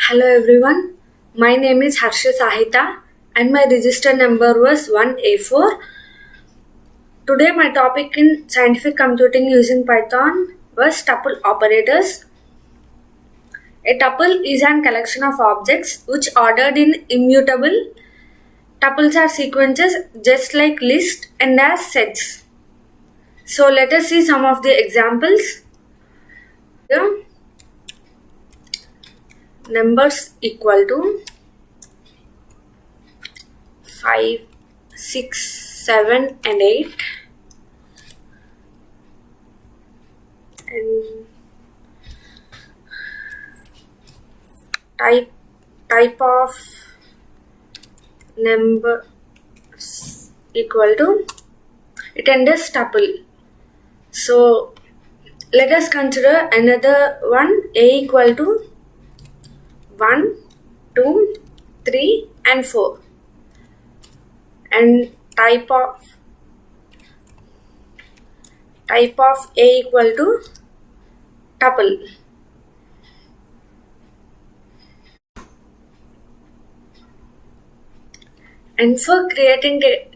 Hello everyone, my name is Harsha Sahitha and my register number was 1A4. Today my topic in scientific computing using Python was tuple operators. A tuple is an collection of objects which ordered in immutable. Tuples are sequences just like list and as sets. So let us see some of the examples. Here, numbers equal to 5, 6, 7 and 8 and type of numbers equal to it enters tuple. So let us consider another one, a equal to 1, 2, 3 and 4 and type of a equal to tuple. And for creating a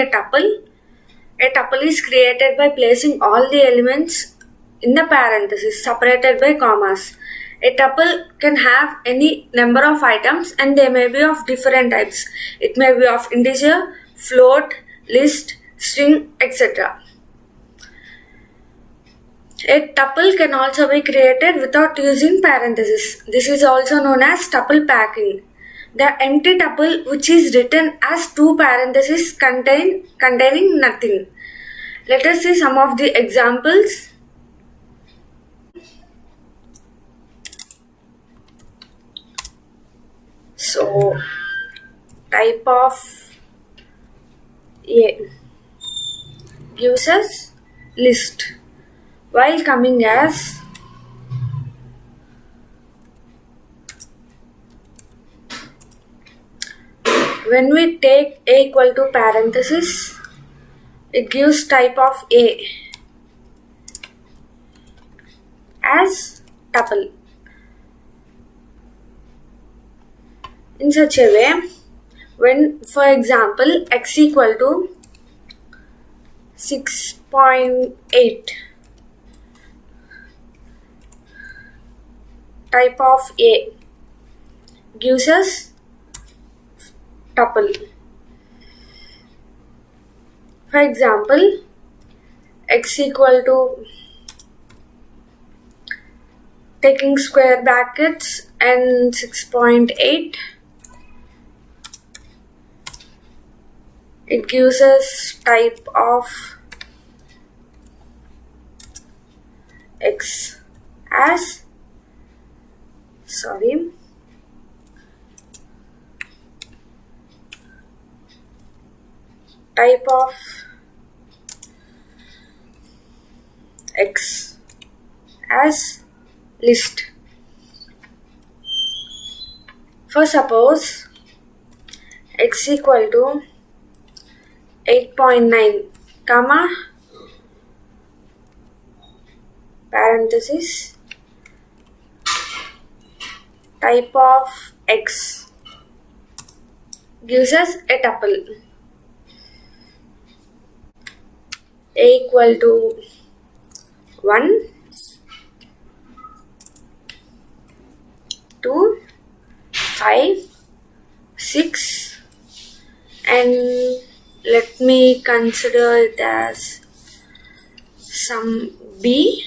tuple is created by placing all the elements in the parentheses separated by commas. A tuple can have any number of items and they may be of different types. It may be of integer, float, list, string, etc. A tuple can also be created without using parentheses. This is also known as tuple packing. The empty tuple which is written as two parentheses containing nothing. Let us see some of the examples. So, type of A gives us list while coming as when we take A equal to parenthesis, it gives type of A as tuple. In such a way, when for example x equal to 6.8, type of A gives us tuple. For example, x equal to taking square brackets and 6.8, it gives us type of x as type of x as list. For suppose x equal to 8.9 comma parenthesis type of x gives us a tuple. A equal to 1, 2, 5, 6 and let me consider it as some B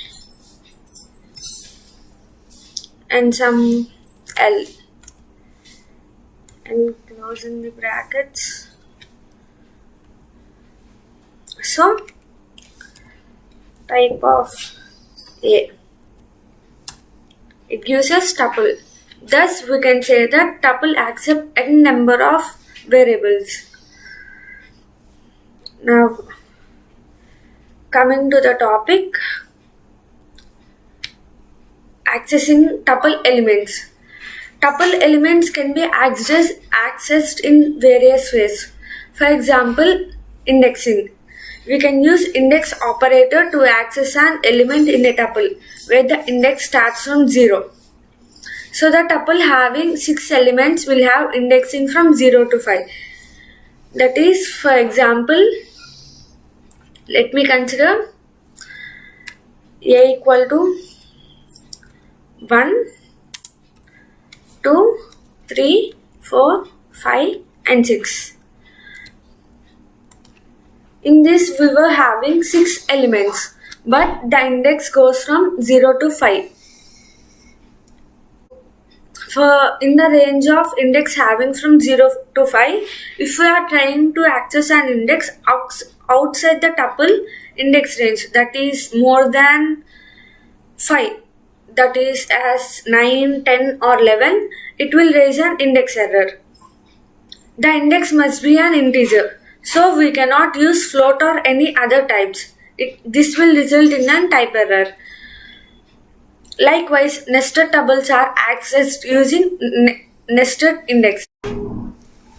and some L and closing the brackets. So type of A, it gives us tuple. Thus we can say that tuple accepts n number of variables. Now coming to the topic, accessing tuple elements. Tuple elements can be accessed in various ways. For example, indexing. We can use index operator to access an element in a tuple where the index starts from 0. So the tuple having 6 elements will have indexing from 0 to 5. That is, for example, let me consider A equal to 1, 2, 3, 4, 5 and 6. In this we were having 6 elements, but the index goes from 0 to 5. For in the range of index having from 0 to 5, if we are trying to access an index outside the tuple index range, that is more than 5, that is as 9, 10 or 11, it will raise an index error. The index must be an integer, so we cannot use float or any other types. This will result in a type error. Likewise, nested tuples are accessed using nested index.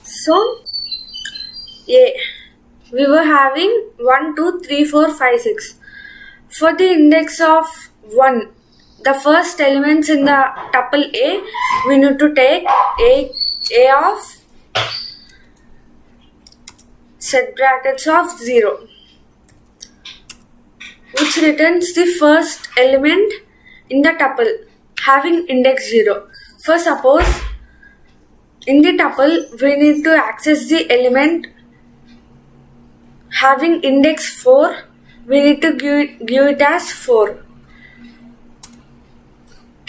So, we were having 1, 2, 3, 4, 5, 6. For the index of 1, the first elements in the tuple A, we need to take A of set brackets of 0, which returns the first element in the tuple having index 0. For suppose in the tuple we need to access the element having index 4, we need to give it as 4.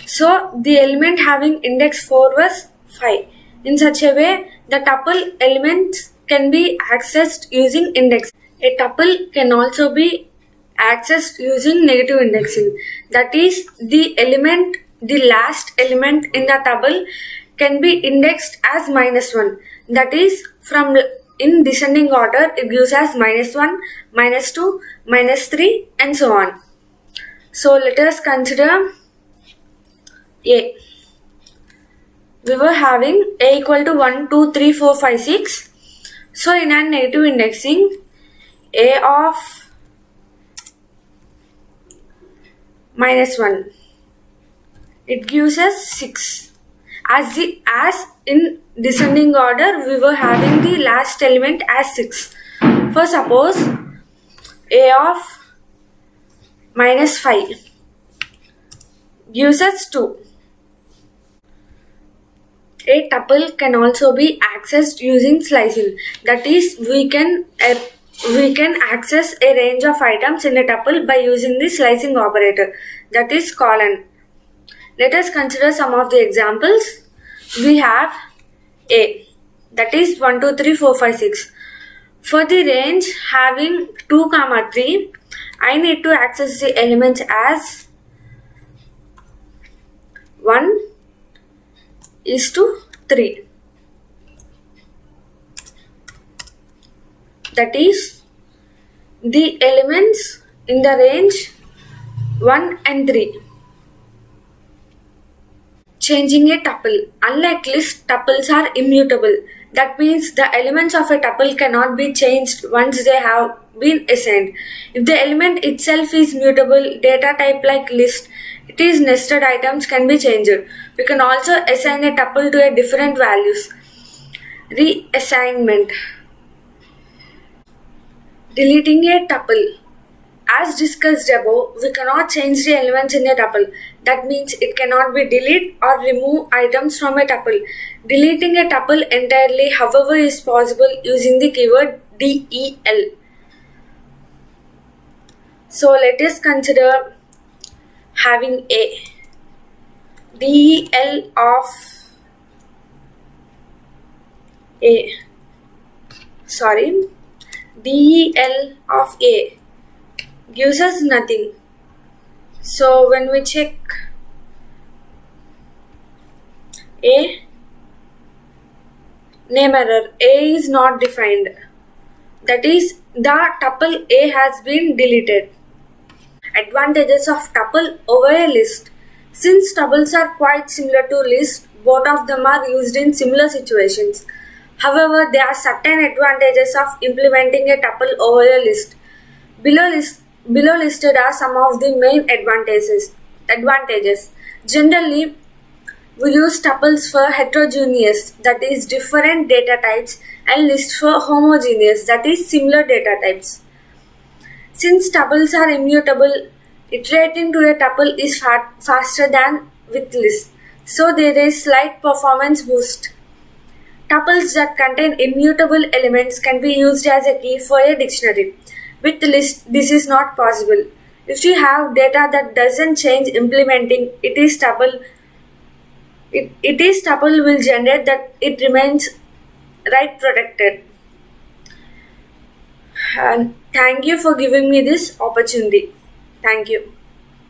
So the element having index 4 was 5. In such a way, the tuple elements can be accessed using index. A tuple can also be accessed using negative indexing. That is, the last element in the tuple can be indexed as -1. That is, from in descending order, it gives as -1, -2, -3 and so on. So let us consider A. We were having A equal to 1, 2, 3, 4, 5, 6. So in a negative indexing, A of -1, it gives us 6. As in descending order, we were having the last element as 6. For suppose A of -5 gives us 2. A tuple can also be accessed using slicing. That is, we can access a range of items in a tuple by using the slicing operator, that is colon. Let us consider some of the examples. We have A, that is 1, 2, 3, 4, 5, 6. For the range having 2, 3, I need to access the elements as 1 is to 3. That is, the elements in the range 1 and 3. Changing a tuple. Unlike list, tuples are immutable. That means the elements of a tuple cannot be changed once they have been assigned. If the element itself is mutable, data type like list, it is nested items can be changed. We can also assign a tuple to a different values. Reassignment. Deleting a tuple. As discussed above, we cannot change the elements in a tuple. That means it cannot be delete or remove items from a tuple. Deleting a tuple entirely, however, is possible using the keyword del. So let us consider having A. del of A. del of A gives us nothing. So when we check A, name error, A is not defined. That is, the tuple A has been deleted. Advantages of tuple over a list. Since tuples are quite similar to lists, both of them are used in similar situations. However, there are certain advantages of implementing a tuple over a list. Below listed are some of the main advantages. Generally, We use tuples for heterogeneous, that is different data types, and lists for homogeneous, that is similar data types. Since tuples are immutable, iterating to a tuple is faster than with list, so there is slight performance boost. Tuples that contain immutable elements can be used as a key for a dictionary. With list, this is not possible. If you have data that doesn't change implementing, it is tuple will generate that it remains right protected. And thank you for giving me this opportunity. Thank you.